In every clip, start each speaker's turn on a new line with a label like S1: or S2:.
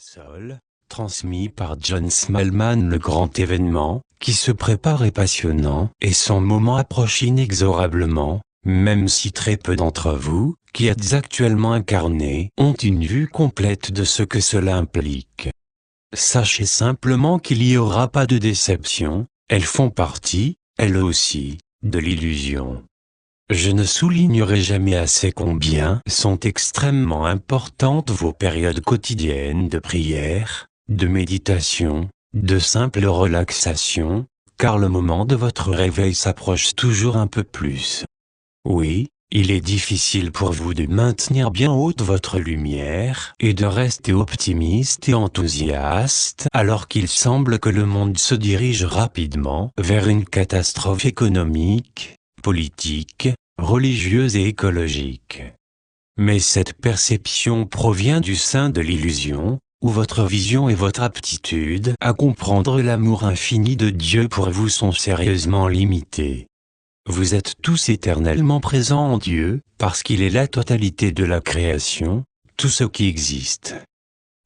S1: Sol, transmis par John Smallman. Le grand événement, qui se prépare est passionnant, et son moment approche inexorablement, même si très peu d'entre vous, qui êtes actuellement incarnés, ont une vue complète de ce que cela implique. Sachez simplement qu'il n'y aura pas de déception, elles font partie, elles aussi, de l'illusion. Je ne soulignerai jamais assez combien sont extrêmement importantes vos périodes quotidiennes de prière, de méditation, de simple relaxation, car le moment de votre réveil s'approche toujours un peu plus. Oui, il est difficile pour vous de maintenir bien haute votre lumière et de rester optimiste et enthousiaste alors qu'il semble que le monde se dirige rapidement vers une catastrophe économique, politique, religieuse et écologique. Mais cette perception provient du sein de l'illusion, où votre vision et votre aptitude à comprendre l'amour infini de Dieu pour vous sont sérieusement limitées. Vous êtes tous éternellement présents en Dieu, parce qu'il est la totalité de la création, tout ce qui existe.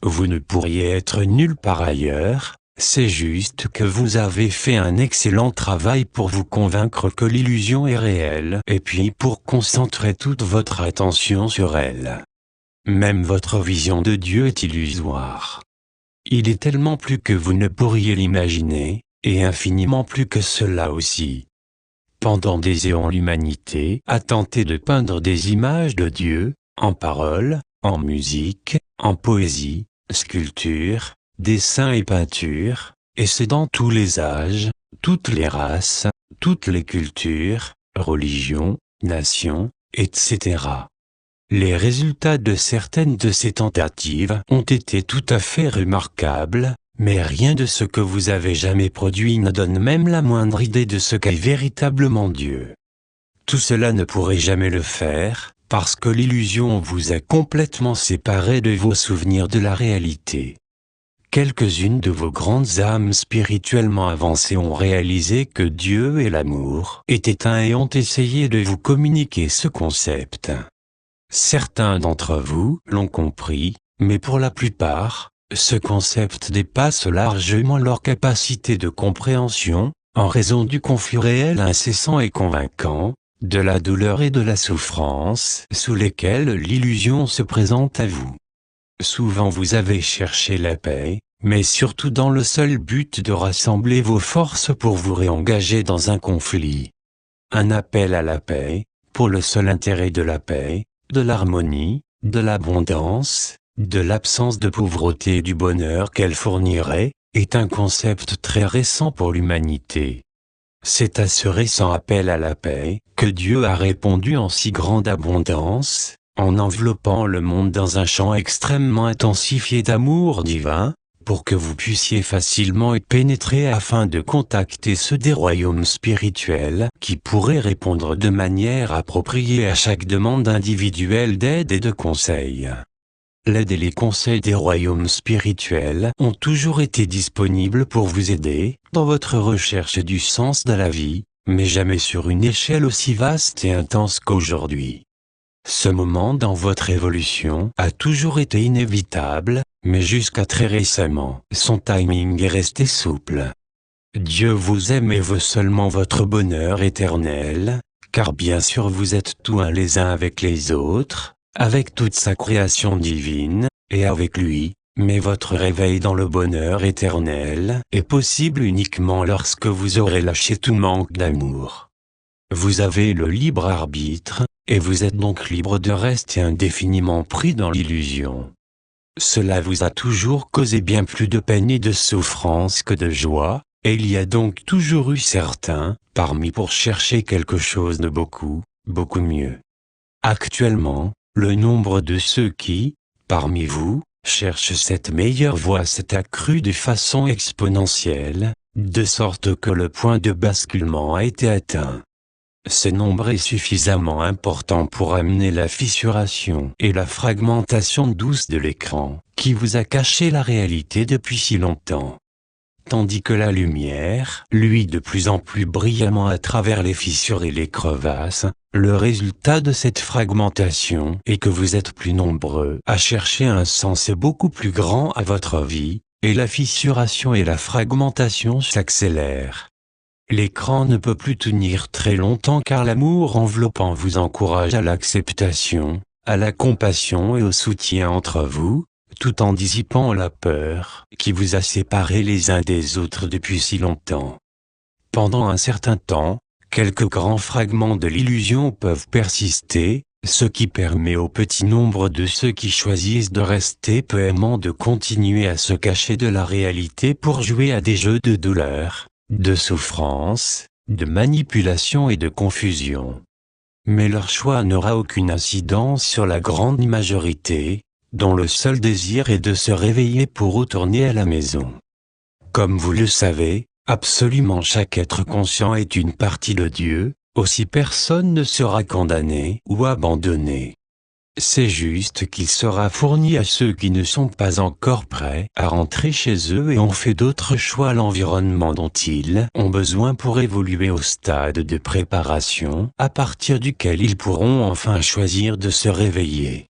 S1: Vous ne pourriez être nulle part ailleurs, c'est juste que vous avez fait un excellent travail pour vous convaincre que l'illusion est réelle et puis pour concentrer toute votre attention sur elle. Même votre vision de Dieu est illusoire. Il est tellement plus que vous ne pourriez l'imaginer, et infiniment plus que cela aussi. Pendant des éons l'humanité a tenté de peindre des images de Dieu, en paroles, en musique, en poésie, sculpture, dessin et peinture, et c'est dans tous les âges, toutes les races, toutes les cultures, religions, nations, etc. Les résultats de certaines de ces tentatives ont été tout à fait remarquables, mais rien de ce que vous avez jamais produit ne donne même la moindre idée de ce qu'est véritablement Dieu. Tout cela ne pourrait jamais le faire, parce que l'illusion vous a complètement séparé de vos souvenirs de la réalité. Quelques-unes de vos grandes âmes spirituellement avancées ont réalisé que Dieu et l'amour étaient un et ont essayé de vous communiquer ce concept. Certains d'entre vous l'ont compris, mais pour la plupart, ce concept dépasse largement leur capacité de compréhension, en raison du conflit réel incessant et convaincant, de la douleur et de la souffrance sous lesquelles l'illusion se présente à vous. Souvent vous avez cherché la paix, mais surtout dans le seul but de rassembler vos forces pour vous réengager dans un conflit. Un appel à la paix, pour le seul intérêt de la paix, de l'harmonie, de l'abondance, de l'absence de pauvreté et du bonheur qu'elle fournirait, est un concept très récent pour l'humanité. C'est à ce récent appel à la paix que Dieu a répondu en si grande abondance, en enveloppant le monde dans un champ extrêmement intensifié d'amour divin, pour que vous puissiez facilement y pénétrer afin de contacter ceux des royaumes spirituels qui pourraient répondre de manière appropriée à chaque demande individuelle d'aide et de conseil. L'aide et les conseils des royaumes spirituels ont toujours été disponibles pour vous aider dans votre recherche du sens de la vie, mais jamais sur une échelle aussi vaste et intense qu'aujourd'hui. Ce moment dans votre évolution a toujours été inévitable, mais jusqu'à très récemment, son timing est resté souple. Dieu vous aime et veut seulement votre bonheur éternel, car bien sûr vous êtes tous un les uns avec les autres, avec toute sa création divine, et avec lui, mais votre réveil dans le bonheur éternel est possible uniquement lorsque vous aurez lâché tout manque d'amour. Vous avez le libre arbitre, et vous êtes donc libre de rester indéfiniment pris dans l'illusion. Cela vous a toujours causé bien plus de peine et de souffrance que de joie, et il y a donc toujours eu certains, parmi pour chercher quelque chose de beaucoup, beaucoup mieux. Actuellement, le nombre de ceux qui, parmi vous, cherchent cette meilleure voie s'est accru de façon exponentielle, de sorte que le point de basculement a été atteint. Ce nombre est suffisamment important pour amener la fissuration et la fragmentation douce de l'écran, qui vous a caché la réalité depuis si longtemps. Tandis que la lumière, lui de plus en plus brillamment à travers les fissures et les crevasses, Le résultat de cette fragmentation est que vous êtes plus nombreux à chercher un sens beaucoup plus grand à votre vie, et la fissuration et la fragmentation s'accélèrent. L'écran ne peut plus tenir très longtemps car l'amour enveloppant vous encourage à l'acceptation, à la compassion et au soutien entre vous, tout en dissipant la peur qui vous a séparés les uns des autres depuis si longtemps. Pendant un certain temps, quelques grands fragments de l'illusion peuvent persister, ce qui permet au petit nombre de ceux qui choisissent de rester peu aimants de continuer à se cacher de la réalité pour jouer à des jeux de douleur, de souffrance, de manipulation et de confusion. Mais leur choix n'aura aucune incidence sur la grande majorité, dont le seul désir est de se réveiller pour retourner à la maison. Comme vous le savez, absolument chaque être conscient est une partie de Dieu, aussi personne ne sera condamné ou abandonné. C'est juste qu'il sera fourni à ceux qui ne sont pas encore prêts à rentrer chez eux et ont fait d'autres choix à l'environnement dont ils ont besoin pour évoluer au stade de préparation à partir duquel ils pourront enfin choisir de se réveiller.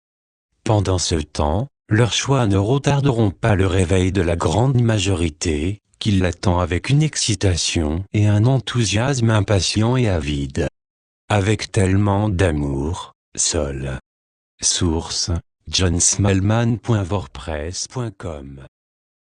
S1: Pendant ce temps, leurs choix ne retarderont pas le réveil de la grande majorité, qui l'attend avec une excitation et un enthousiasme impatient et avide. Avec tellement d'amour, Sol. Source, johnsmallman.wordpress.com